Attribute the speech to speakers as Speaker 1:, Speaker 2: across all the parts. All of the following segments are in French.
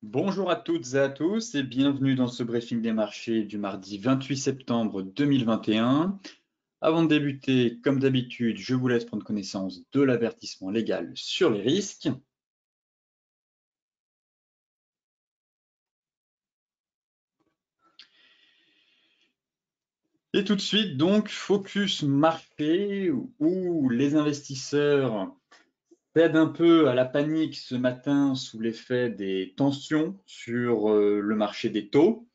Speaker 1: Bonjour à toutes et à tous et bienvenue dans ce briefing des marchés du mardi 28 septembre 2021. Avant de débuter, comme d'habitude, je vous laisse prendre connaissance de l'avertissement légal sur les risques. Et tout de suite, donc, focus marché où les investisseurs cèdent un peu à la panique ce matin sous l'effet des tensions sur le marché des taux.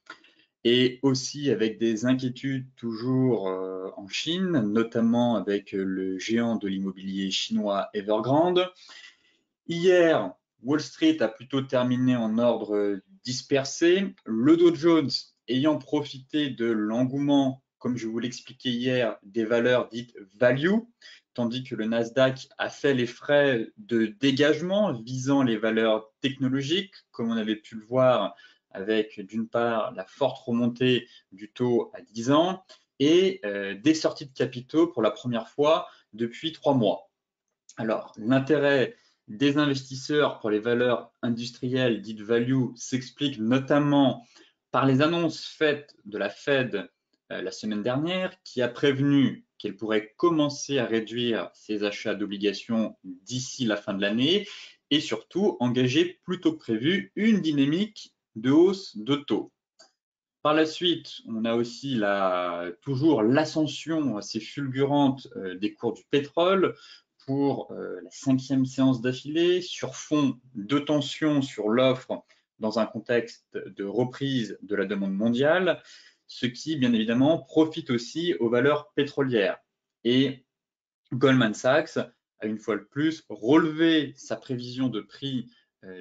Speaker 1: Et aussi avec des inquiétudes toujours en Chine, notamment avec le géant de l'immobilier chinois Evergrande. Hier, Wall Street a plutôt terminé en ordre dispersé. Le Dow Jones ayant profité de l'engouement, comme je vous l'expliquais hier, des valeurs dites value, tandis que le Nasdaq a fait les frais de dégagement visant les valeurs technologiques, comme on avait pu le voir avec d'une part la forte remontée du taux à 10 ans et des sorties de capitaux pour la première fois depuis 3 mois. Alors, l'intérêt des investisseurs pour les valeurs industrielles dites value s'explique notamment par les annonces faites de la Fed la semaine dernière, qui a prévenu qu'elle pourrait commencer à réduire ses achats d'obligations d'ici la fin de l'année et surtout engager plus tôt que prévu une dynamique de hausse de taux. Par la suite, on a aussi toujours l'ascension assez fulgurante des cours du pétrole pour la 5e séance d'affilée sur fond de tension sur l'offre dans un contexte de reprise de la demande mondiale, ce qui, bien évidemment, profite aussi aux valeurs pétrolières. Et Goldman Sachs a une fois de plus relevé sa prévision de prix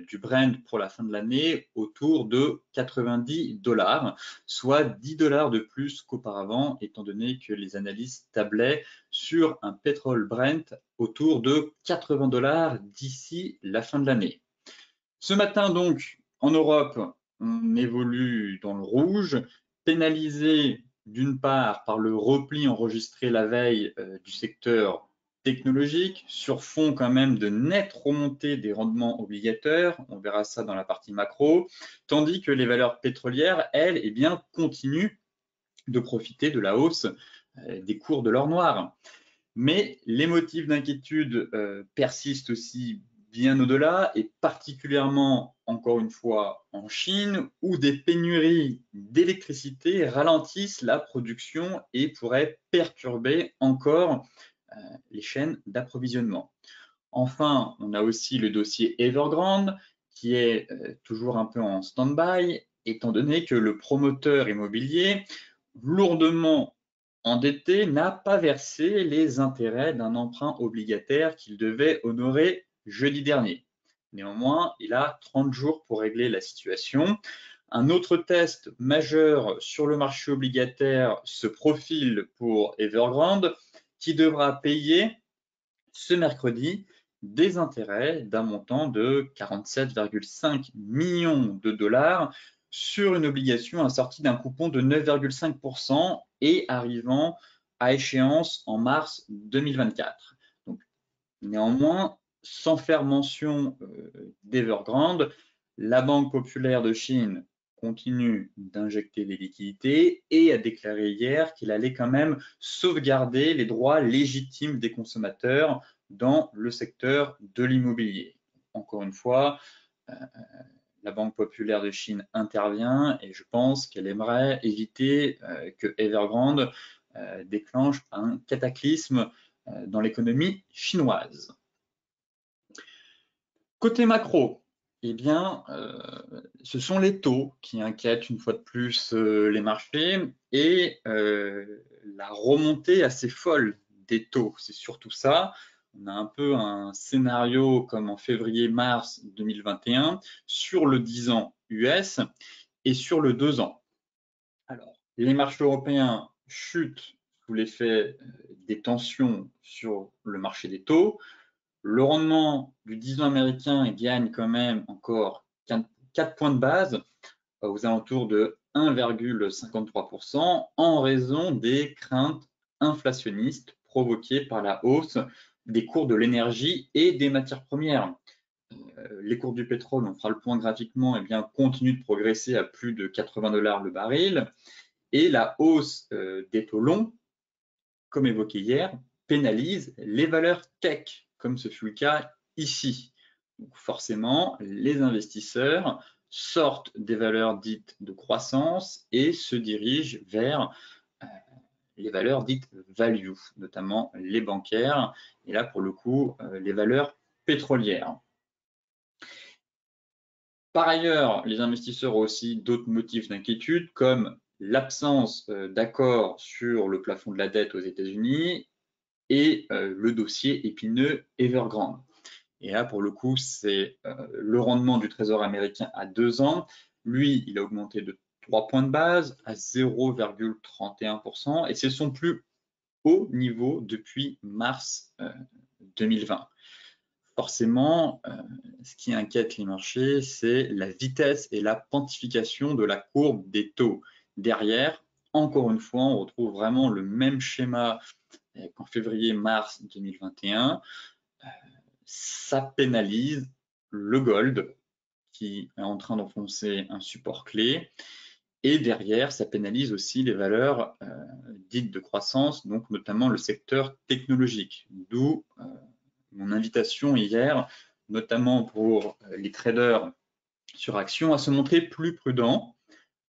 Speaker 1: du Brent pour la fin de l'année autour de 90 $, soit 10 $ de plus qu'auparavant, étant donné que les analystes tablaient sur un pétrole Brent autour de 80 $ d'ici la fin de l'année. Ce matin donc, en Europe, on évolue dans le rouge, pénalisé d'une part par le repli enregistré la veille du secteur technologique, sur fond quand même de nette remontée des rendements obligataires, on verra ça dans la partie macro, tandis que les valeurs pétrolières, elles, eh bien, continuent de profiter de la hausse des cours de l'or noir. Mais les motifs d'inquiétude persistent aussi bien au-delà, et particulièrement, encore une fois, en Chine, où des pénuries d'électricité ralentissent la production et pourraient perturber encore les chaînes d'approvisionnement. Enfin, on a aussi le dossier Evergrande, qui est toujours un peu en stand-by, étant donné que le promoteur immobilier, lourdement endetté, n'a pas versé les intérêts d'un emprunt obligataire qu'il devait honorer jeudi dernier. Néanmoins, il a 30 jours pour régler la situation. Un autre test majeur sur le marché obligataire se profile pour Evergrande, qui devra payer ce mercredi des intérêts d'un montant de 47,5 millions de dollars sur une obligation assortie d'un coupon de 9,5% et arrivant à échéance en mars 2024. Donc, néanmoins, sans faire mention d'Evergrande, la Banque populaire de Chine continue d'injecter des liquidités et a déclaré hier qu'il allait quand même sauvegarder les droits légitimes des consommateurs dans le secteur de l'immobilier. Encore une fois, la Banque populaire de Chine intervient et je pense qu'elle aimerait éviter que Evergrande déclenche un cataclysme dans l'économie chinoise. Côté macro, eh bien, ce sont les taux qui inquiètent une fois de plus les marchés et la remontée assez folle des taux. C'est surtout ça. On a un peu un scénario comme en février-mars 2021 sur le 10 ans US et sur le 2 ans. Alors, les marchés européens chutent sous l'effet des tensions sur le marché des taux. Le rendement du 10 ans américain gagne quand même encore 4 points de base aux alentours de 1,53% en raison des craintes inflationnistes provoquées par la hausse des cours de l'énergie et des matières premières. les cours du pétrole, on fera le point graphiquement, eh bien, continuent de progresser à plus de 80 $ le baril. Et la hausse des taux longs, comme évoqué hier, pénalise les valeurs tech, comme ce fut le cas ici. Donc forcément, les investisseurs sortent des valeurs dites de croissance et se dirigent vers les valeurs dites value, notamment les bancaires, et là pour le coup, les valeurs pétrolières. Par ailleurs, les investisseurs ont aussi d'autres motifs d'inquiétude, comme l'absence d'accord sur le plafond de la dette aux États-Unis et le dossier épineux Evergrande. Et là, pour le coup, c'est le rendement du Trésor américain à 2 ans. Lui, il a augmenté de 3 points de base à 0,31%, et c'est son plus haut niveau depuis mars 2020. Forcément, ce qui inquiète les marchés, c'est la vitesse et la pontification de la courbe des taux. Derrière, encore une fois, on retrouve vraiment le même schéma qu'en février-mars 2021. Ça pénalise le gold qui est en train d'enfoncer un support clé. Et derrière, ça pénalise aussi les valeurs dites de croissance, donc notamment le secteur technologique. D'où mon invitation hier, notamment pour les traders sur actions, à se montrer plus prudents,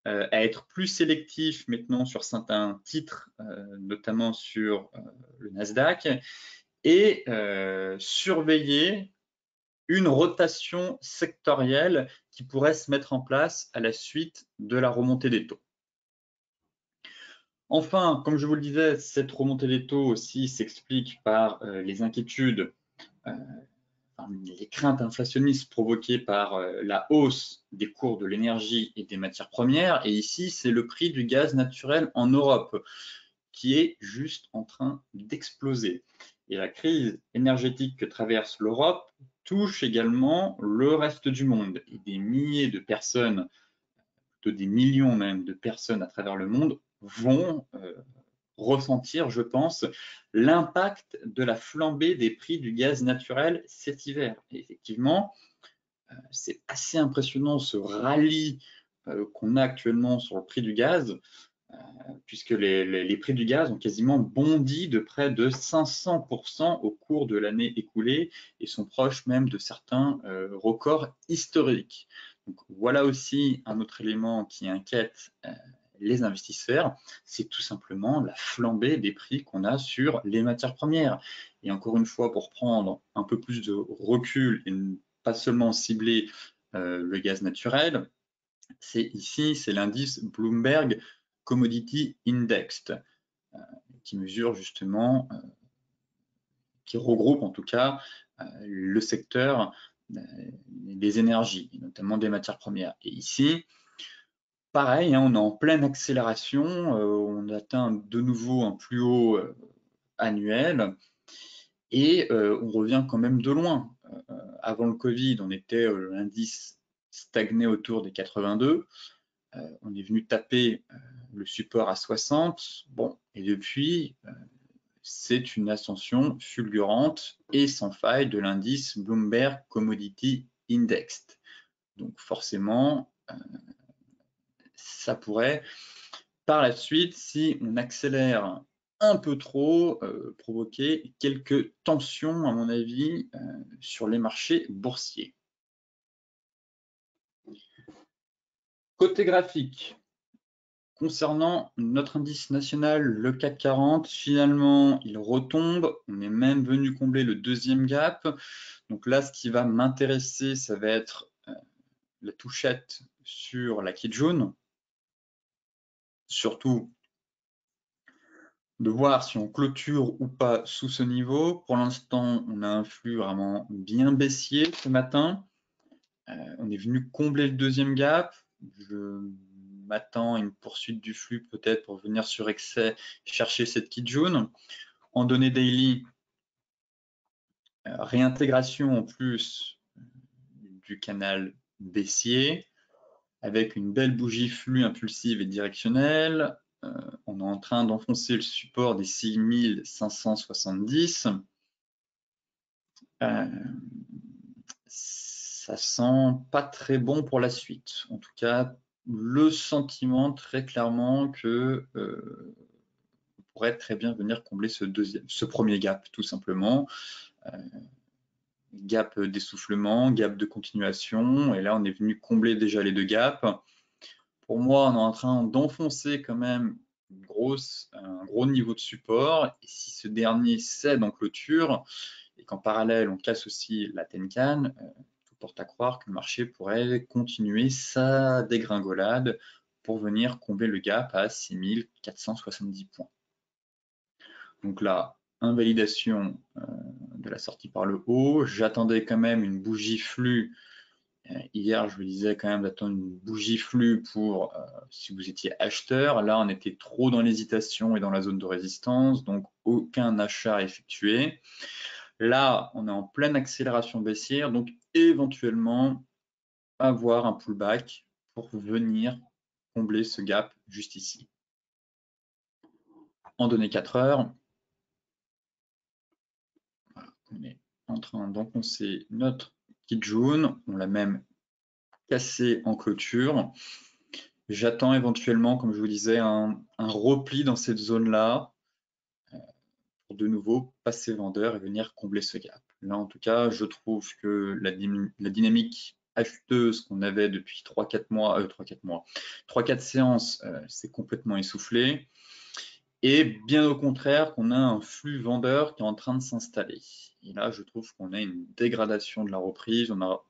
Speaker 1: à être plus sélectif maintenant sur certains titres, notamment sur le Nasdaq, et surveiller une rotation sectorielle qui pourrait se mettre en place à la suite de la remontée des taux. Enfin, comme je vous le disais, cette remontée des taux aussi s'explique par les inquiétudes, les craintes inflationnistes provoquées par la hausse des cours de l'énergie et des matières premières. Et ici, c'est le prix du gaz naturel en Europe qui est juste en train d'exploser. Et la crise énergétique que traverse l'Europe touche également le reste du monde. Et des milliers de personnes, plutôt des millions même de personnes à travers le monde vont ressentir, je pense, l'impact de la flambée des prix du gaz naturel cet hiver. Et effectivement, c'est assez impressionnant ce rallye qu'on a actuellement sur le prix du gaz, puisque les prix du gaz ont quasiment bondi de près de 500% au cours de l'année écoulée et sont proches même de certains records historiques. Donc, voilà aussi un autre élément qui inquiète les investisseurs, c'est tout simplement la flambée des prix qu'on a sur les matières premières. Et encore une fois, pour prendre un peu plus de recul et pas seulement cibler le gaz naturel, c'est l'indice Bloomberg Commodity Index, qui mesure justement, qui regroupe en tout cas le secteur des énergies, notamment des matières premières. Et ici, pareil, hein, on est en pleine accélération, on atteint de nouveau un plus haut annuel et on revient quand même de loin. Avant le Covid, on était l'indice stagné autour des 82. On est venu taper le support à 60. Bon, et depuis, c'est une ascension fulgurante et sans faille de l'indice Bloomberg Commodity Index. Donc forcément, ça pourrait, par la suite, si on accélère un peu trop, provoquer quelques tensions, à mon avis, sur les marchés boursiers. Côté graphique, concernant notre indice national, le CAC 40, finalement, il retombe. On est même venu combler le deuxième gap. Donc là, ce qui va m'intéresser, ça va être la touchette sur la Kijun. Surtout, de voir si on clôture ou pas sous ce niveau. Pour l'instant, on a un flux vraiment bien baissier ce matin. On est venu combler le deuxième gap. Je m'attends à une poursuite du flux peut-être pour venir sur excès chercher cette Kijun. En données daily, réintégration en plus du canal baissier avec une belle bougie flux impulsive et directionnelle. On est en train d'enfoncer le support des 6570. ça sent pas très bon pour la suite. En tout cas, le sentiment très clairement que on pourrait très bien venir combler ce premier gap, tout simplement. Gap d'essoufflement, gap de continuation, et là on est venu combler déjà les deux gaps. Pour moi, on est en train d'enfoncer quand même un gros niveau de support, et si ce dernier cède en clôture, et qu'en parallèle on casse aussi la Tenkan, tout porte à croire que le marché pourrait continuer sa dégringolade pour venir combler le gap à 6470 points. Donc là, invalidation de la sortie par le haut. J'attendais quand même une bougie flux. Hier, je vous disais quand même d'attendre une bougie flux pour si vous étiez acheteur. Là, on était trop dans l'hésitation et dans la zone de résistance, donc aucun achat effectué. Là, on est en pleine accélération baissière, donc éventuellement avoir un pullback pour venir combler ce gap juste ici. En données 4 heures, voilà, on est en train d'enfoncer notre petite jaune, on l'a même cassé en clôture. J'attends éventuellement, comme je vous disais, un repli dans cette zone-là pour de nouveau passer vendeur et venir combler ce gap. Là, en tout cas, je trouve que la dynamique acheteuse qu'on avait depuis 3-4 mois, 3-4 séances, c'est complètement essoufflé. Et bien au contraire, qu'on a un flux vendeur qui est en train de s'installer. Et là, je trouve qu'on a une dégradation de la reprise. On a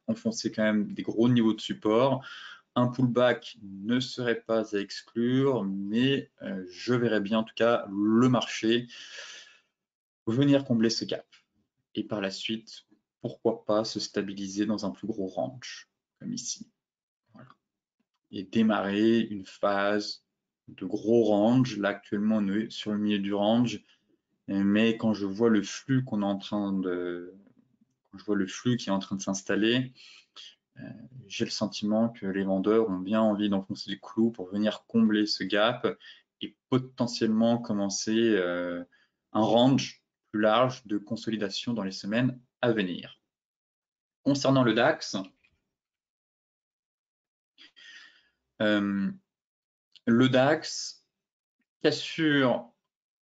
Speaker 1: enfoncé quand même des gros niveaux de support. Un pullback ne serait pas à exclure, mais je verrais bien en tout cas le marché venir combler ce gap. Et par la suite, pourquoi pas se stabiliser dans un plus gros range, comme ici. Voilà. Et démarrer une phase de gros range. Là, actuellement, on est sur le milieu du range. Mais quand je vois le flux qu'on est en train de... Quand je vois le flux qui est en train de s'installer, j'ai le sentiment que les vendeurs ont bien envie d'enfoncer le clou pour venir combler ce gap et potentiellement commencer un range plus large de consolidation dans les semaines à venir. Concernant le DAX, le DAX cassure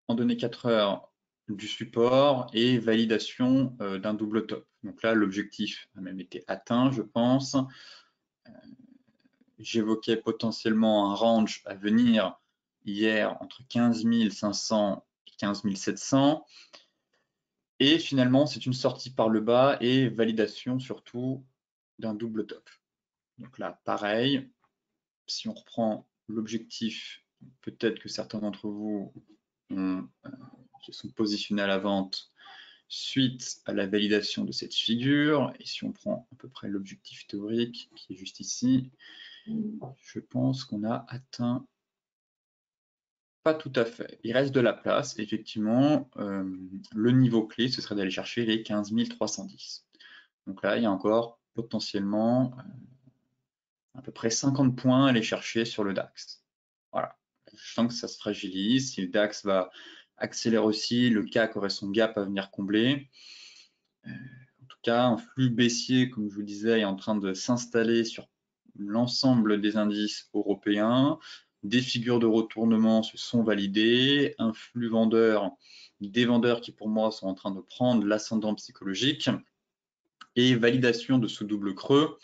Speaker 1: en données 4 heures du support et validation d'un double top. Donc là, l'objectif a même été atteint, je pense. J'évoquais potentiellement un range à venir hier entre 15 500 et 15 700. Et finalement, c'est une sortie par le bas et validation surtout d'un double top. Donc là, pareil, si on reprend l'objectif, peut-être que certains d'entre vous se sont positionnés à la vente suite à la validation de cette figure. Et si on prend à peu près l'objectif théorique qui est juste ici, je pense qu'on a atteint, pas tout à fait. Il reste de la place. Effectivement, le niveau clé, ce serait d'aller chercher les 15 310. Donc là, il y a encore potentiellement à peu près 50 points à aller chercher sur le DAX. Voilà. Je sens que ça se fragilise. Si le DAX va accélérer aussi, le CAC aurait son gap à venir combler. En tout cas, un flux baissier, comme je vous disais, est en train de s'installer sur l'ensemble des indices européens. Des figures de retournement se sont validées. Un flux vendeur, des vendeurs qui pour moi sont en train de prendre l'ascendant psychologique. Et validation de ce double creux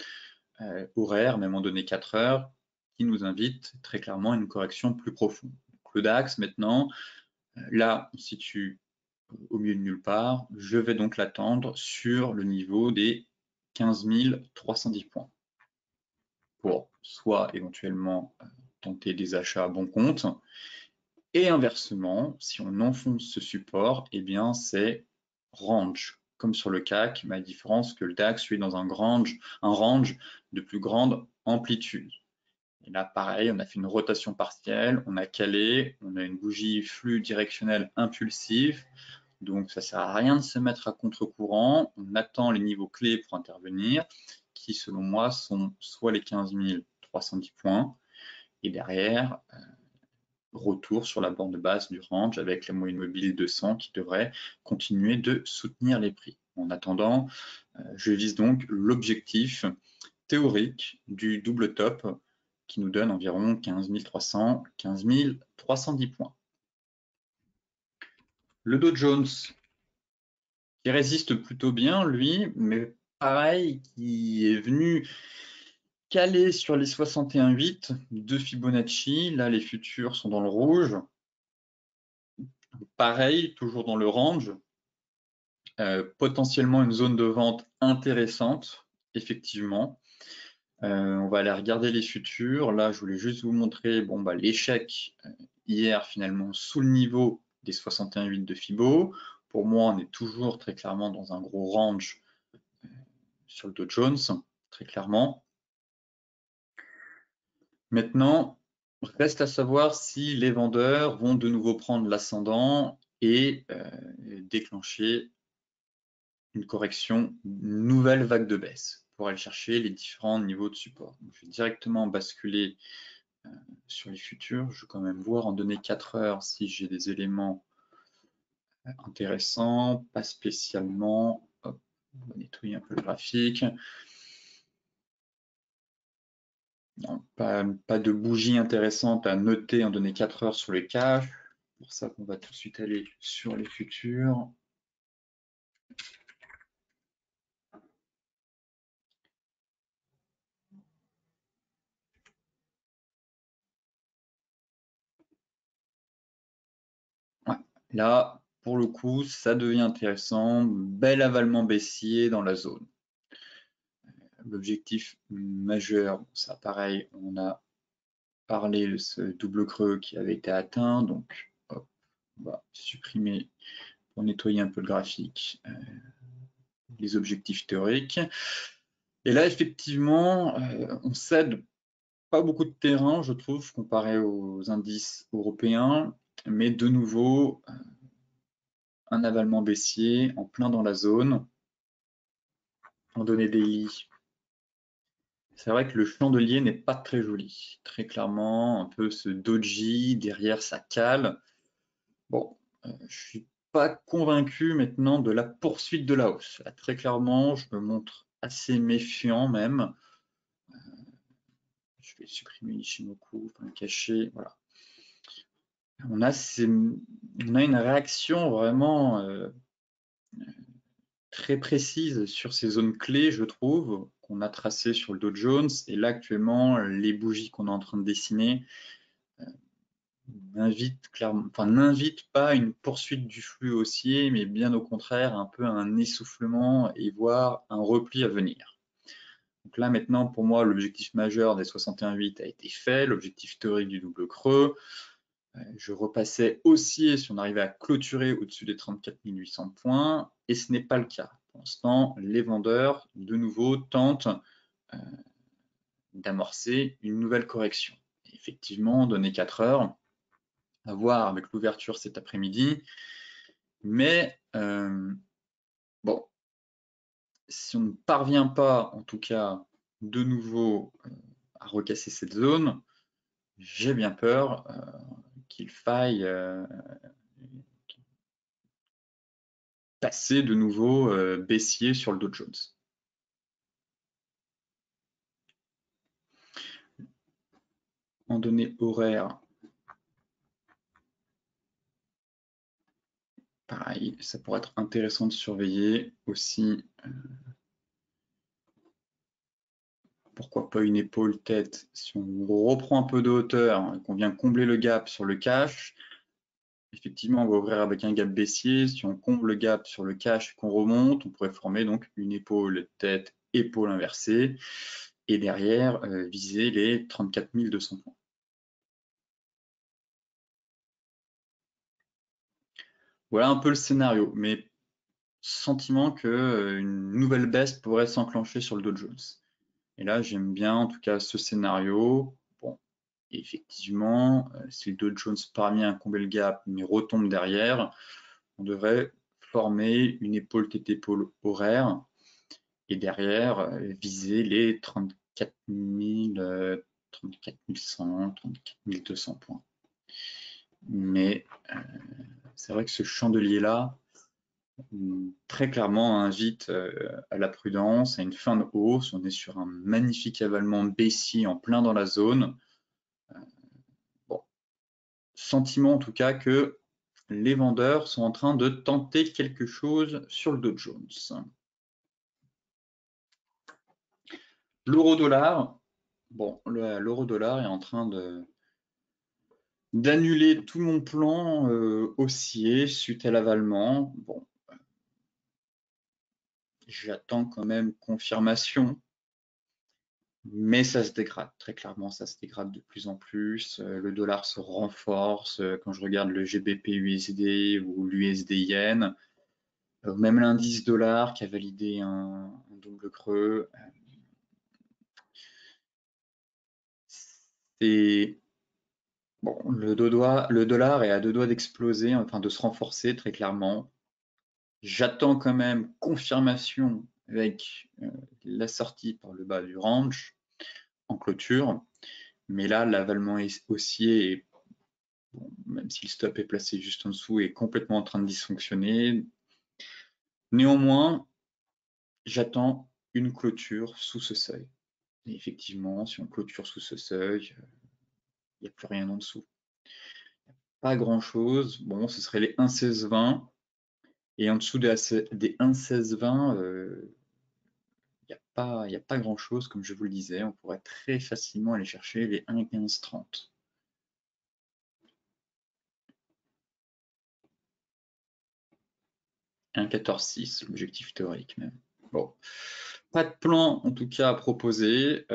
Speaker 1: horaire, même en données 4 heures, qui nous invite très clairement à une correction plus profonde. Donc, le DAX maintenant, là, on se situe au milieu de nulle part. Je vais donc l'attendre sur le niveau des 15 310 points pour soit éventuellement tenter des achats à bon compte. Et inversement, si on enfonce ce support, eh bien c'est range. Comme sur le CAC, mais à différence que le DAX est dans un range de plus grande amplitude. Et là, pareil, on a fait une rotation partielle, on a calé, on a une bougie flux directionnel impulsif. Donc, ça ne sert à rien de se mettre à contre-courant. On attend les niveaux clés pour intervenir, qui, selon moi, sont soit les 15 310 points, et derrière, retour sur la borne de base du range avec la moyenne mobile 200 qui devrait continuer de soutenir les prix. En attendant, je vise donc l'objectif théorique du double top qui nous donne environ 15 300, 15 310 points. Le Dow Jones, qui résiste plutôt bien, lui, mais pareil, qui est venu caler sur les 61,8 de Fibonacci. Là, les futurs sont dans le rouge. Pareil, toujours dans le range. Potentiellement une zone de vente intéressante, effectivement. On va aller regarder les futurs. Là, je voulais juste vous montrer l'échec hier, finalement, sous le niveau des 61,8 de Fibo. Pour moi, on est toujours très clairement dans un gros range sur le Dow Jones, très clairement. Maintenant, reste à savoir si les vendeurs vont de nouveau prendre l'ascendant et déclencher une correction, une nouvelle vague de baisse pour aller chercher les différents niveaux de support. Donc, je vais directement basculer sur les futurs. Je vais quand même voir en données 4 heures si j'ai des éléments intéressants, pas spécialement. Hop, on va nettoyer un peu le graphique. Non, pas de bougie intéressante à noter en données 4 heures sur les cash. C'est pour ça qu'on va tout de suite aller sur les futurs. Ouais, là, pour le coup, ça devient intéressant. Bel avalement baissier dans la zone. L'objectif majeur, ça pareil, on a parlé de ce double creux qui avait été atteint. Donc, hop, on va supprimer pour nettoyer un peu le graphique les objectifs théoriques. Et là, effectivement, on cède pas beaucoup de terrain, je trouve, comparé aux indices européens, mais de nouveau, un avalement baissier en plein dans la zone. En données daily, c'est vrai que le chandelier n'est pas très joli. Très clairement, un peu ce doji, derrière ça cale. Bon, je suis pas convaincu maintenant de la poursuite de la hausse. Là, très clairement, je me montre assez méfiant même. Je vais supprimer Ishimoku, enfin le cacher, voilà. On a une réaction vraiment très précise sur ces zones clés, je trouve, qu'on a tracées sur le Dow Jones. Et là, actuellement, les bougies qu'on est en train de dessiner n'invitent pas une poursuite du flux haussier, mais bien au contraire, un peu un essoufflement et voire un repli à venir. Donc là, maintenant, pour moi, l'objectif majeur des 61,8 a été fait, l'objectif théorique du double creux. Je repassais haussier si on arrivait à clôturer au-dessus des 34 800 points, et ce n'est pas le cas. Pour l'instant, les vendeurs, de nouveau, tentent d'amorcer une nouvelle correction. Et effectivement, données 4 heures, à voir avec l'ouverture cet après-midi, mais bon, si on ne parvient pas, en tout cas, de nouveau à recasser cette zone, j'ai bien peur qu'il faille passer de nouveau baissier sur le Dow Jones. En données horaires, pareil, ça pourrait être intéressant de surveiller aussi. Pourquoi pas une épaule tête si on reprend un peu de hauteur et qu'on vient combler le gap sur le cash. Effectivement, on va ouvrir avec un gap baissier. Si on comble le gap sur le cash et qu'on remonte, on pourrait former donc une épaule tête, épaule inversée, et derrière viser les 34 200 points. Voilà un peu le scénario, mais sentiment qu'une nouvelle baisse pourrait s'enclencher sur le Dow Jones. Et là, j'aime bien en tout cas ce scénario. Bon, et effectivement, si le Dow Jones parvient à combler le gap mais retombe derrière, on devrait former une épaule tête épaule horaire et derrière viser les 34 100, 34 200 points. Mais c'est vrai que ce chandelier-là, très clairement invite à la prudence, à une fin de hausse. On est sur un magnifique avalement baissier en plein dans la zone. Bon, sentiment en tout cas que les vendeurs sont en train de tenter quelque chose sur le Dow Jones. L'euro-dollar, bon, l'euro-dollar est en train d'annuler tout mon plan haussier suite à l'avalement. Bon, j'attends quand même confirmation, mais ça se dégrade. Très clairement, ça se dégrade de plus en plus. Le dollar se renforce. Quand je regarde le GBP-USD ou l'USD-Yen, même l'indice dollar qui a validé un double creux, c'est bon, le dollar est à deux doigts d'exploser, enfin de se renforcer très clairement. J'attends quand même confirmation avec la sortie par le bas du range en clôture, mais là l'avalement haussier, bon, même si le stop est placé juste en dessous, est complètement en train de dysfonctionner. Néanmoins, j'attends une clôture sous ce seuil. Et effectivement, si on clôture sous ce seuil, il n'y a plus rien en dessous. Pas grand-chose. Bon, ce serait les 1,1620. Et en dessous des 1,1620, il n'y a pas grand-chose, comme je vous le disais. On pourrait très facilement aller chercher les 1,1530. 1,14,6, l'objectif théorique même. Bon, pas de plan en tout cas à proposer.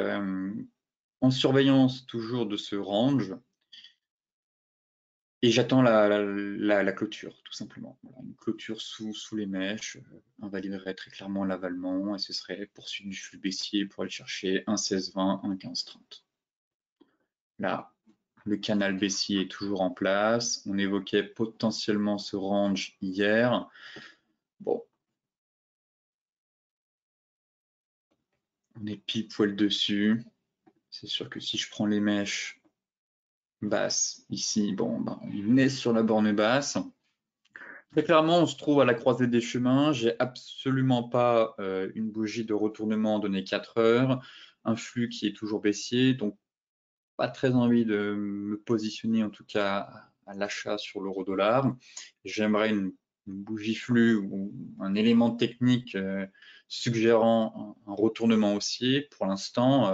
Speaker 1: En surveillance toujours de ce range. Et j'attends la clôture, tout simplement. Voilà, une clôture sous les mèches invaliderait très clairement l'avalement et ce serait poursuite du flux baissier pour aller chercher 1,1620, 1,1530. Là, le canal baissier est toujours en place. On évoquait potentiellement ce range hier. Bon, on est pile poil dessus. C'est sûr que si je prends les mèches basses ici, bon, ben, on est sur la borne basse. Très clairement, on se trouve à la croisée des chemins. J'ai absolument pas une bougie de retournement donnée 4 heures, un flux qui est toujours baissier, donc pas très envie de me positionner en tout cas à l'achat sur l'euro-dollar. J'aimerais une bougie flux ou un élément technique suggérant un retournement haussier. Pour l'instant,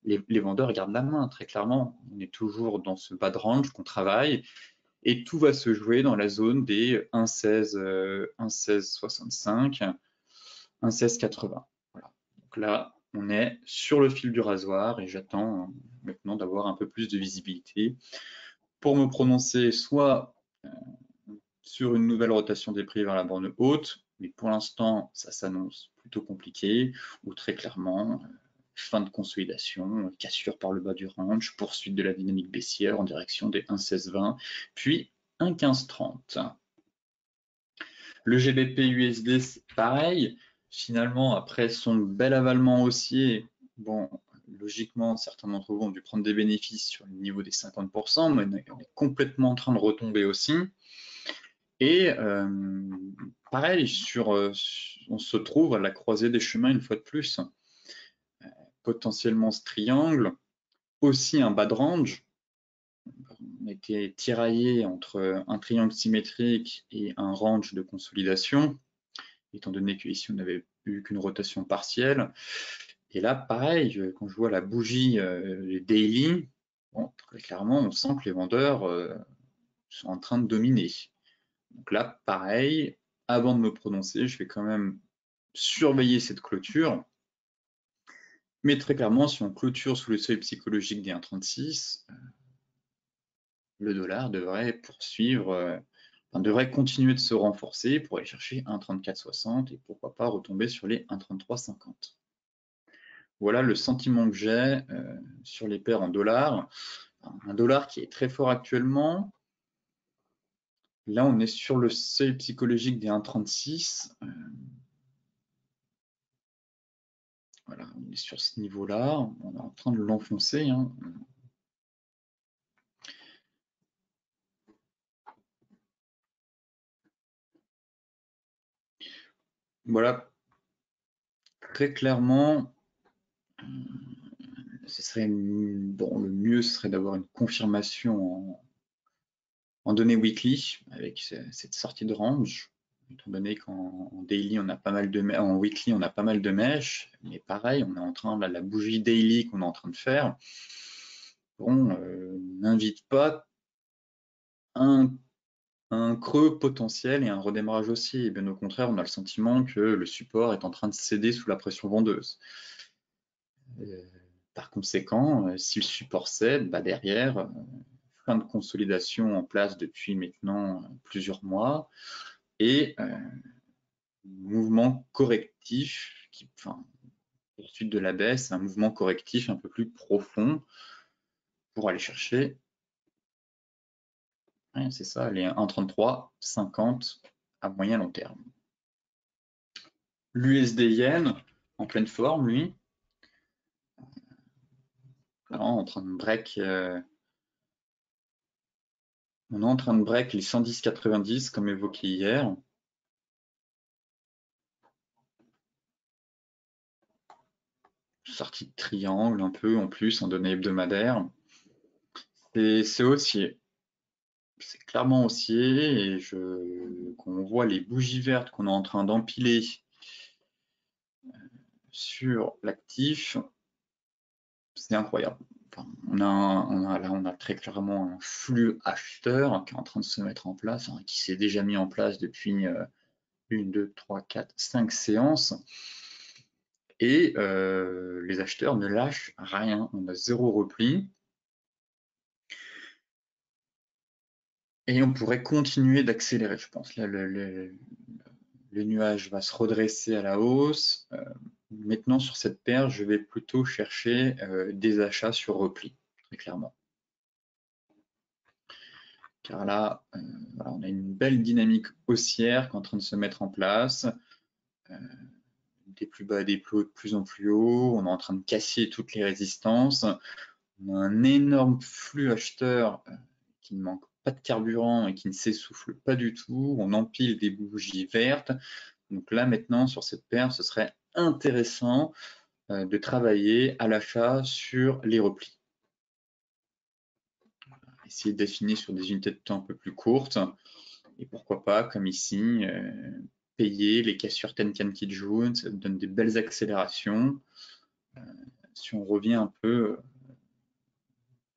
Speaker 1: les vendeurs gardent la main, très clairement. On est toujours dans ce bas de range qu'on travaille. Et tout va se jouer dans la zone des 1,1665, 1,1680. Voilà. Donc là, on est sur le fil du rasoir et j'attends maintenant d'avoir un peu plus de visibilité pour me prononcer soit sur une nouvelle rotation des prix vers la borne haute, mais pour l'instant, ça s'annonce plutôt compliqué, ou très clairement, fin de consolidation, cassure par le bas du range, poursuite de la dynamique baissière en direction des 1,1620, puis 1,1530. Le GBP USD, c'est pareil. Finalement, après son bel avalement haussier, bon, logiquement, certains d'entre vous ont dû prendre des bénéfices sur le niveau des 50%, mais on est complètement en train de retomber aussi. Et pareil, on se trouve à la croisée des chemins une fois de plus. Potentiellement ce triangle, aussi un bas de range. On était tiraillé entre un triangle symétrique et un range de consolidation, étant donné qu'ici on n'avait eu qu'une rotation partielle. Et là, pareil, quand je vois la bougie les daily, bon, très clairement, on sent que les vendeurs sont en train de dominer. Donc là, pareil, avant de me prononcer, je vais quand même surveiller cette clôture. Mais très clairement, si on clôture sous le seuil psychologique des 1,36, le dollar devrait poursuivre, devrait continuer de se renforcer pour aller chercher 1,3460 et pourquoi pas retomber sur les 1,3350. Voilà le sentiment que j'ai sur les paires en dollars. Un dollar qui est très fort actuellement. Là, on est sur le seuil psychologique des 1,36. Voilà, on est sur ce niveau-là. On est en train de l'enfoncer. Hein. Voilà, très clairement, ce serait bon, le mieux ce serait d'avoir une confirmation en données weekly avec cette sortie de range, étant donné qu'en daily on a pas mal de en weekly on a pas mal de mèches, mais pareil, on est en train là, la bougie daily qu'on est en train de faire, bon, n'invite pas un creux potentiel et un redémarrage aussi. Et bien au contraire, on a le sentiment que le support est en train de céder sous la pression vendeuse. Par conséquent, si le support cède, bah derrière, fin de consolidation en place depuis maintenant plusieurs mois et mouvement correctif, enfin, poursuite de la baisse, un mouvement correctif un peu plus profond pour aller chercher, c'est ça, les 1,3350 à moyen long terme. L'USD Yen, en pleine forme, lui, en train de break, on est en train de break les 110,90 comme évoqué hier. Sortie de triangle un peu en plus en données hebdomadaires. C'est haussier. C'est clairement haussier et quand on voit les bougies vertes qu'on est en train d'empiler sur l'actif, c'est incroyable. Enfin, on a très clairement un flux acheteur qui est en train de se mettre en place, qui s'est déjà mis en place depuis 1, 2, 3, 4, 5 séances. Et les acheteurs ne lâchent rien. On a zéro repli. Et on pourrait continuer d'accélérer, je pense. Là, le nuage va se redresser à la hausse. Maintenant, sur cette paire, je vais plutôt chercher des achats sur repli, très clairement. Car là, voilà, on a une belle dynamique haussière qui est en train de se mettre en place. Des plus bas, des plus hauts, de plus en plus haut. On est en train de casser toutes les résistances. On a un énorme flux acheteur qui ne manque pas de carburant et qui ne s'essouffle pas du tout. On empile des bougies vertes. Donc là, maintenant, sur cette paire, ce serait intéressant de travailler à l'achat sur les replis. Essayer d'affiner sur des unités de temps un peu plus courtes. Et pourquoi pas, comme ici, payer les cassures Tenkan Kijun, ça donne des belles accélérations. Si on revient un peu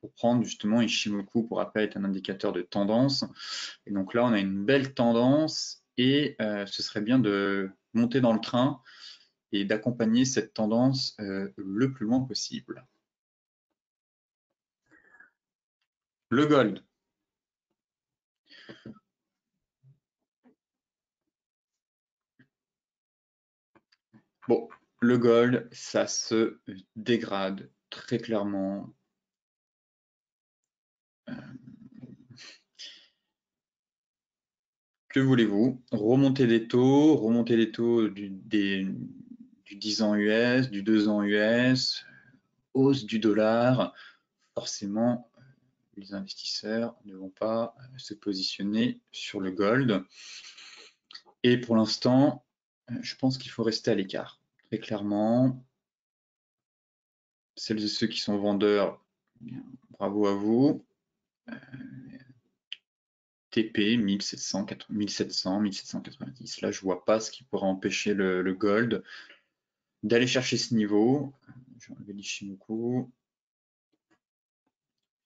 Speaker 1: pour prendre justement Ishimoku pour rappel est un indicateur de tendance. Et donc là, on a une belle tendance et ce serait bien de monter dans le train et d'accompagner cette tendance le plus loin possible. Le gold. Bon, le gold, ça se dégrade très clairement. Que voulez-vous? Remonter les taux du 10 ans US, du 2 ans US, hausse du dollar. Forcément, les investisseurs ne vont pas se positionner sur le gold. Et pour l'instant, je pense qu'il faut rester à l'écart. Très clairement, celles et ceux qui sont vendeurs, bravo à vous. TP 1700, 1700, 1790. Là, je vois pas ce qui pourrait empêcher le gold d'aller chercher ce niveau. Je vais enlever l'Ishimoku.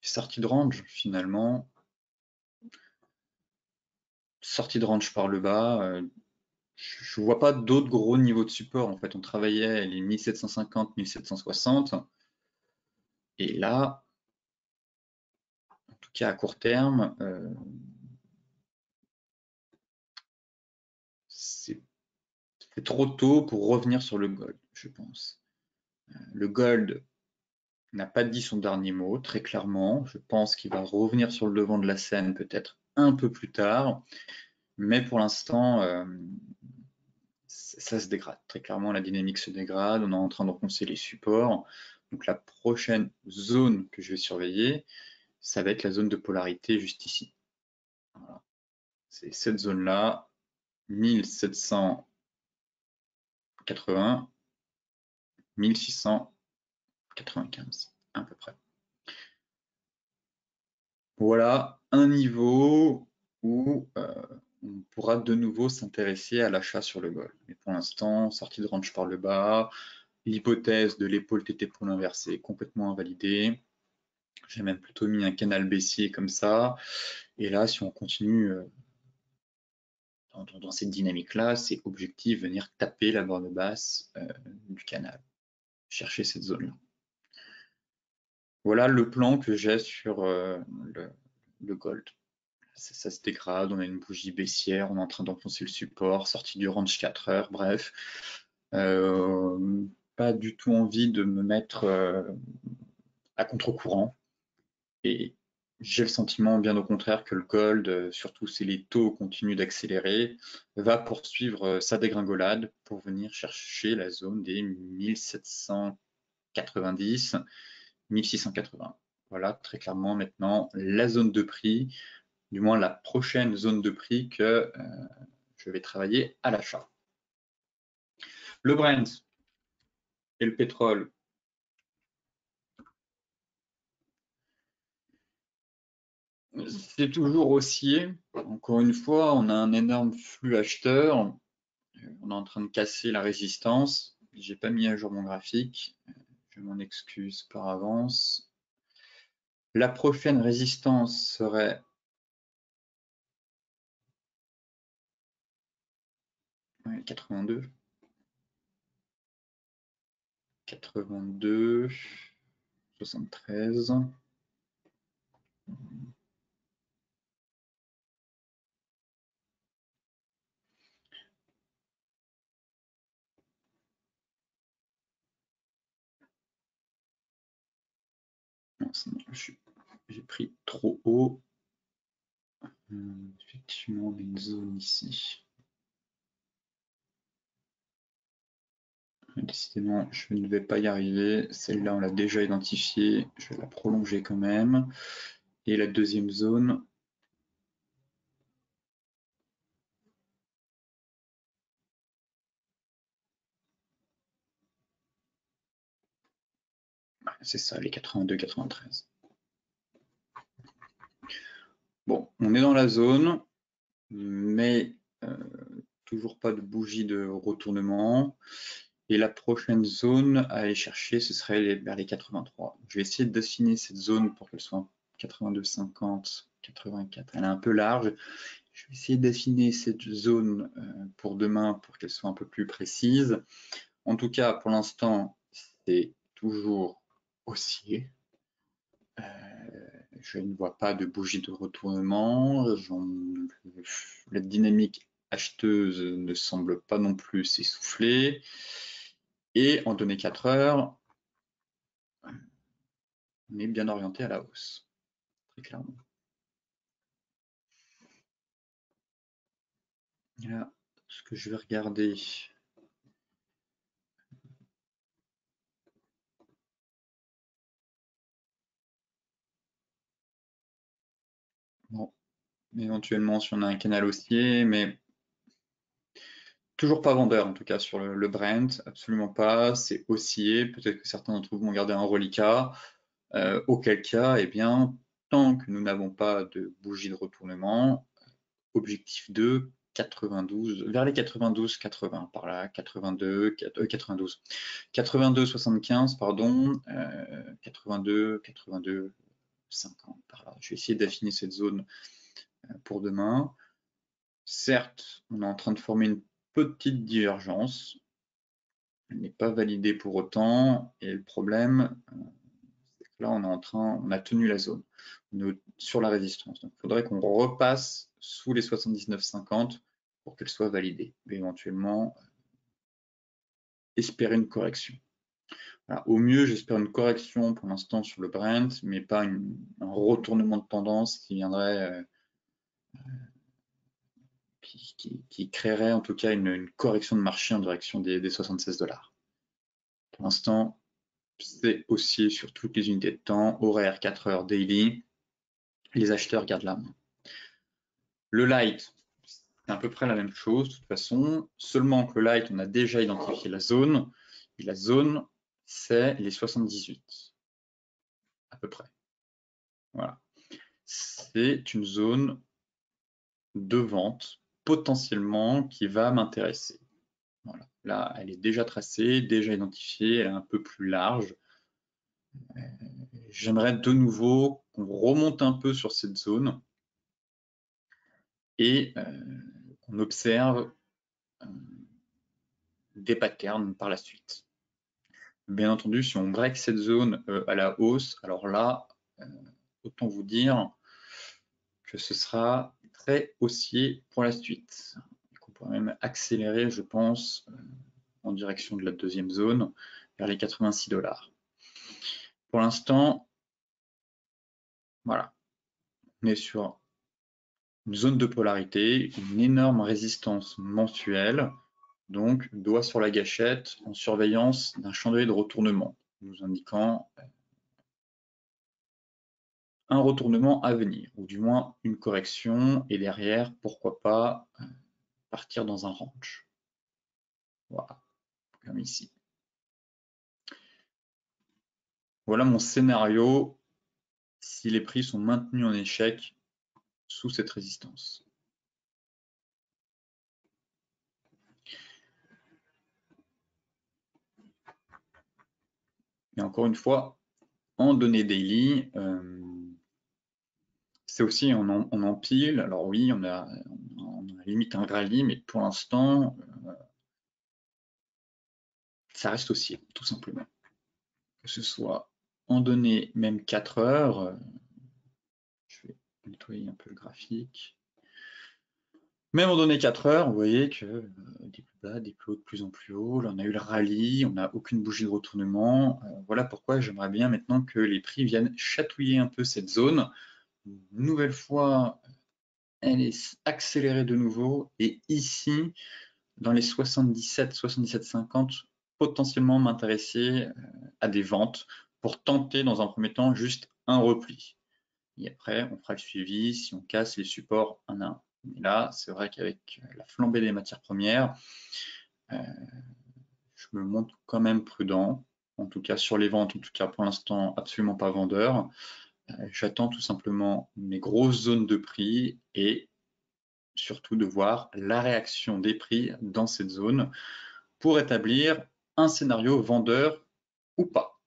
Speaker 1: Sortie de range, finalement. Sortie de range par le bas. Je ne vois pas d'autres gros niveaux de support. En fait, on travaillait les 1750, 1760. Et là, en tout cas à court terme, c'est trop tôt pour revenir sur le gold, je pense. Le gold n'a pas dit son dernier mot, très clairement. Je pense qu'il va revenir sur le devant de la scène peut-être un peu plus tard. Mais pour l'instant, ça se dégrade. Très clairement, la dynamique se dégrade. On est en train de repenser les supports. Donc la prochaine zone que je vais surveiller, ça va être la zone de polarité juste ici. Voilà. C'est cette zone-là, 1700, 1680, 1695 à peu près. Voilà un niveau où on pourra de nouveau s'intéresser à l'achat sur le gold. Mais pour l'instant, sortie de range par le bas, l'hypothèse de l'épaule tété-pôle inversé est complètement invalidée. J'ai même plutôt mis un canal baissier comme ça. Et là, si on continue dans cette dynamique-là, c'est objectif venir taper la borne basse du canal, chercher cette zone-là. Voilà le plan que j'ai sur le gold. Ça se dégrade, on a une bougie baissière, on est en train d'enfoncer le support, sortie du range 4 heures, bref. Pas du tout envie de me mettre à contre-courant. Et j'ai le sentiment, bien au contraire, que le gold, surtout si les taux continuent d'accélérer, va poursuivre sa dégringolade pour venir chercher la zone des 1790, 1680. Voilà très clairement maintenant la zone de prix, du moins la prochaine zone de prix que je vais travailler à l'achat. Le Brent et le pétrole. C'est toujours haussier. Encore une fois, on a un énorme flux acheteur. On est en train de casser la résistance. J'ai pas mis à jour mon graphique. Je m'en excuse par avance. La prochaine résistance serait 82. 82, 73. J'ai pris trop haut. Effectivement, on a une zone ici. Décidément, je ne vais pas y arriver. Celle-là, on l'a déjà identifiée. Je vais la prolonger quand même. Et la deuxième zone, c'est ça, les 82-93. Bon, on est dans la zone, mais toujours pas de bougie de retournement. Et la prochaine zone à aller chercher, ce serait vers les 83. Je vais essayer d'affiner cette zone pour qu'elle soit 82-50, 84. Elle est un peu large. Je vais essayer d'affiner cette zone pour demain pour qu'elle soit un peu plus précise. En tout cas, pour l'instant, c'est toujours haussier. Je ne vois pas de bougie de retournement. La dynamique acheteuse ne semble pas non plus s'essouffler. Et en données 4 heures, on est bien orienté à la hausse, très clairement. Là, ce que je vais regarder, bon, éventuellement si on a un canal haussier, mais toujours pas vendeur en tout cas sur le Brent, absolument pas, c'est haussier, peut-être que certains d'entre vous vont garder un reliquat, auquel cas, eh bien, tant que nous n'avons pas de bougie de retournement, objectif 2, 92, vers les 92-80 par là, 82, 92, 82-75 pardon, 82, 82, 50 par là. Je vais essayer d'affiner cette zone pour demain. Certes, on est en train de former une petite divergence, elle n'est pas validée pour autant, et le problème, c'est que là on a tenu la zone, on est sur la résistance, donc il faudrait qu'on repasse sous les 79,50 pour qu'elle soit validée, et éventuellement espérer une correction. Voilà, au mieux, j'espère une correction pour l'instant sur le Brent, mais pas un retournement de tendance qui viendrait, qui créerait en tout cas une correction de marché en direction des 76 $. Pour l'instant, c'est haussier sur toutes les unités de temps, horaire 4 heures daily, les acheteurs gardent la main. Le light, c'est à peu près la même chose de toute façon, seulement que le light, on a déjà identifié la zone, et la zone, c'est les 78, à peu près. Voilà. C'est une zone de vente potentiellement qui va m'intéresser. Voilà. Là, elle est déjà tracée, déjà identifiée, elle est un peu plus large. J'aimerais de nouveau qu'on remonte un peu sur cette zone et qu'on observe des patterns par la suite. Bien entendu, si on break cette zone à la hausse, alors là, autant vous dire que ce sera très haussier pour la suite. On pourrait même accélérer, je pense, en direction de la deuxième zone, vers les 86 $. Pour l'instant, voilà, on est sur une zone de polarité, une énorme résistance mensuelle, donc doigt sur la gâchette en surveillance d'un chandelier de retournement, nous indiquant un retournement à venir, ou du moins une correction, et derrière, pourquoi pas, partir dans un range. Voilà, comme ici. Voilà mon scénario si les prix sont maintenus en échec sous cette résistance. Et encore une fois, en données daily, c'est aussi on empile. Alors oui, on a limite un rallye, mais pour l'instant, ça reste haussier, tout simplement. Que ce soit en données même 4 heures, je vais nettoyer un peu le graphique. Même en données 4 heures, vous voyez que des plus bas, des plus hauts de plus en plus haut. Là, on a eu le rallye, on n'a aucune bougie de retournement. Voilà pourquoi j'aimerais bien maintenant que les prix viennent chatouiller un peu cette zone. Une nouvelle fois, elle est accélérée de nouveau. Et ici, dans les 77, 77,50, potentiellement m'intéresser à des ventes pour tenter dans un premier temps juste un repli. Et après, on fera le suivi si on casse les supports un à un. Mais là, c'est vrai qu'avec la flambée des matières premières, je me montre quand même prudent. En tout cas, sur les ventes, en tout cas pour l'instant, absolument pas vendeur. J'attends tout simplement mes grosses zones de prix et surtout de voir la réaction des prix dans cette zone pour établir un scénario vendeur ou pas.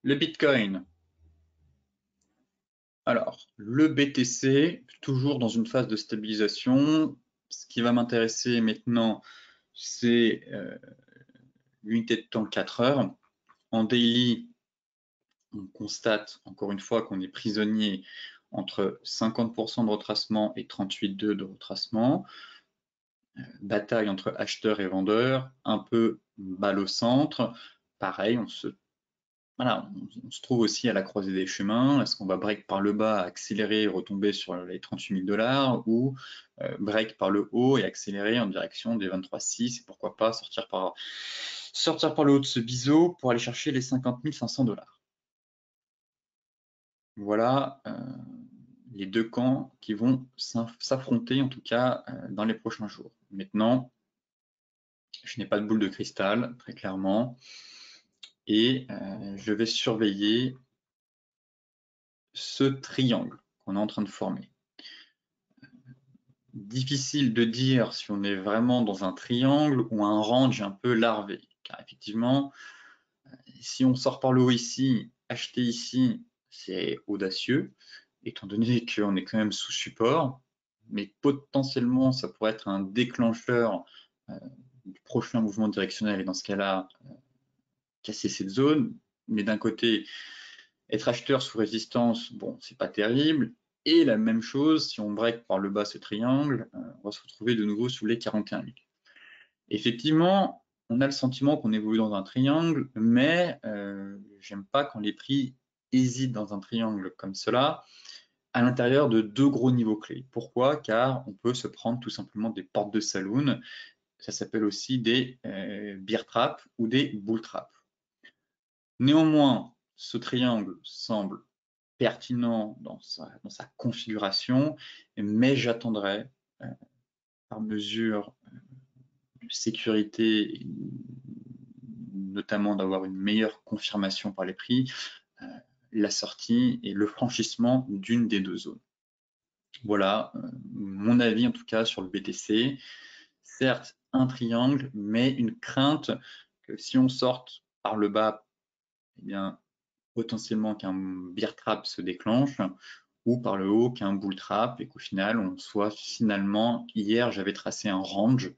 Speaker 1: Le Bitcoin. Alors, le BTC, toujours dans une phase de stabilisation. Ce qui va m'intéresser maintenant, c'est l'unité de temps 4 heures. En daily, on constate encore une fois qu'on est prisonnier entre 50% de retracement et 38,2 de retracement. Bataille entre acheteurs et vendeurs, un peu balle au centre. Pareil, on se trouve aussi à la croisée des chemins. Est-ce qu'on va break par le bas, accélérer et retomber sur les 38 000 $ ou break par le haut et accélérer en direction des 23,6 et pourquoi pas sortir par le haut de ce biseau pour aller chercher les 50 500 $. Voilà les deux camps qui vont s'affronter en tout cas dans les prochains jours. Maintenant, je n'ai pas de boule de cristal, très clairement, et je vais surveiller ce triangle qu'on est en train de former. Difficile de dire si on est vraiment dans un triangle ou un range un peu larvé, car effectivement, si on sort par le haut ici, acheter ici, c'est audacieux, étant donné qu'on est quand même sous support, mais potentiellement, ça pourrait être un déclencheur du prochain mouvement directionnel, et dans ce cas-là, casser cette zone. Mais d'un côté, être acheteur sous résistance, bon, c'est pas terrible. Et la même chose, si on break par le bas ce triangle, on va se retrouver de nouveau sous les 41 000. Effectivement, on a le sentiment qu'on évolue dans un triangle, mais j'aime pas quand les prix hésitent dans un triangle comme cela, à l'intérieur de deux gros niveaux clés. Pourquoi? Car on peut se prendre tout simplement des portes de saloon. Ça s'appelle aussi des bear traps ou des bull traps. Néanmoins, ce triangle semble pertinent dans sa configuration, mais j'attendrai par mesure de sécurité, notamment d'avoir une meilleure confirmation par les prix, la sortie et le franchissement d'une des 2 zones. Voilà mon avis en tout cas sur le BTC. Certes, un triangle, mais une crainte que si on sorte par le bas, eh bien, potentiellement qu'un bear trap se déclenche, ou par le haut qu'un bull trap, et qu'au final, on soit finalement, hier j'avais tracé un range,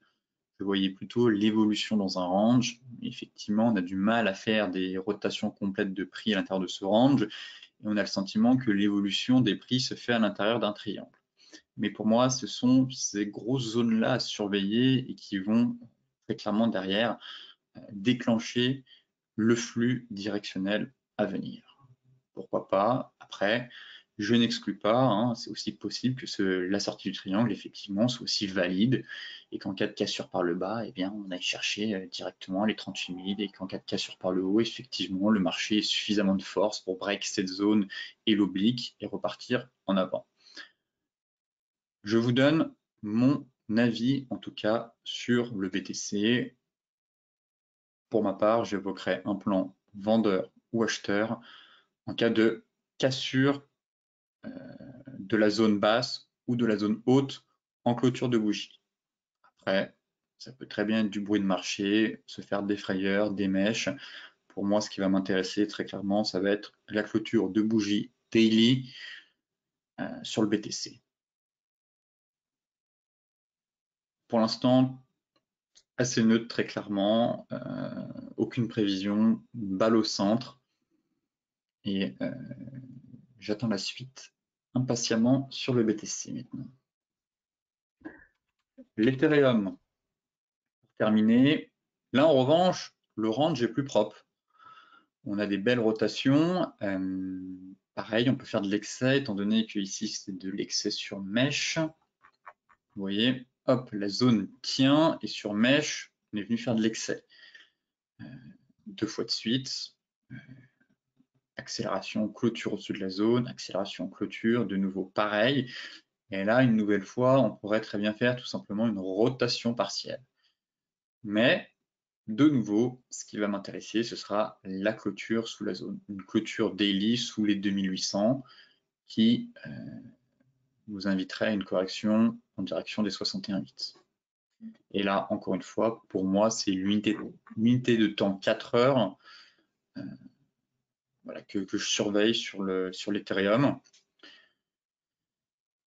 Speaker 1: je voyais plutôt l'évolution dans un range. Effectivement, on a du mal à faire des rotations complètes de prix à l'intérieur de ce range, et on a le sentiment que l'évolution des prix se fait à l'intérieur d'un triangle. Mais pour moi, ce sont ces grosses zones-là à surveiller et qui vont très clairement derrière déclencher le flux directionnel à venir. Pourquoi pas? Après, je n'exclus pas, hein, c'est aussi possible que la sortie du triangle, effectivement, soit aussi valide et qu'en cas de cassure par le bas, eh bien, on aille chercher directement les 38 000 et qu'en cas de cassure par le haut, effectivement, le marché ait suffisamment de force pour break cette zone et l'oblique et repartir en avant. Je vous donne mon avis, en tout cas, sur le BTC. Pour ma part, j'évoquerai un plan vendeur ou acheteur en cas de cassure de la zone basse ou de la zone haute en clôture de bougie. Après, ça peut très bien être du bruit de marché, se faire des frayeurs, des mèches. Pour moi, ce qui va m'intéresser très clairement, ça va être la clôture de bougie daily sur le BTC. Pour l'instant, assez neutre très clairement, aucune prévision, balle au centre et j'attends la suite impatiemment sur le BTC maintenant. L'Ethereum, pour terminer. Là en revanche, le range est plus propre. On a des belles rotations. Pareil, on peut faire de l'excès, étant donné que ici c'est de l'excès sur mèche. Vous voyez, hop, la zone tient et sur mèche, on est venu faire de l'excès. 2 fois de suite. Accélération, clôture au-dessus de la zone, accélération, clôture, de nouveau pareil. Et là, une nouvelle fois, on pourrait très bien faire tout simplement une rotation partielle. Mais, de nouveau, ce qui va m'intéresser, ce sera la clôture sous la zone. Une clôture daily sous les 2800 qui nous inviterait à une correction en direction des 61,8. Et là, encore une fois, pour moi, c'est l'unité de temps 4 heures voilà, que je surveille sur l'Ethereum.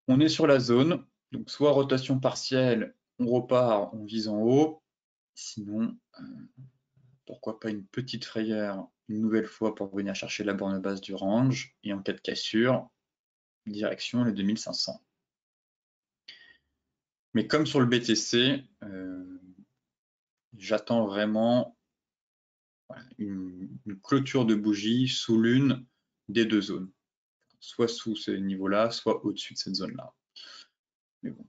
Speaker 1: On est sur la zone, donc soit rotation partielle, on repart, on vise en haut, sinon, pourquoi pas une petite frayeur une nouvelle fois pour venir chercher la borne basse du range, et en cas de cassure, direction les 2500. Mais comme sur le BTC, j'attends vraiment une clôture de bougie sous l'une des 2 zones, soit sous ce niveau-là, soit au-dessus de cette zone-là. Mais bon,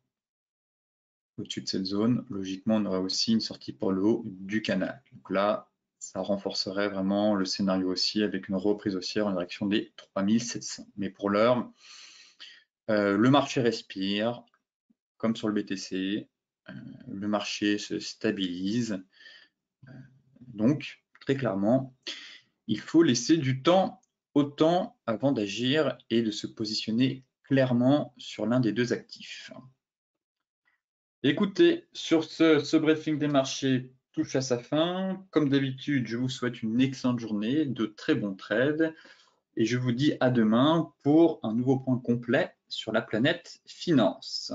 Speaker 1: au-dessus de cette zone, logiquement, on aurait aussi une sortie par le haut du canal. Donc là, ça renforcerait vraiment le scénario aussi avec une reprise haussière en direction des 3700. Mais pour l'heure, le marché respire, comme sur le BTC, le marché se stabilise. Donc, très clairement, il faut laisser du temps au temps avant d'agir et de se positionner clairement sur l'un des 2 actifs. Écoutez, sur ce briefing des marchés touche à sa fin. Comme d'habitude, je vous souhaite une excellente journée, de très bons trades et je vous dis à demain pour un nouveau point complet sur la planète finance.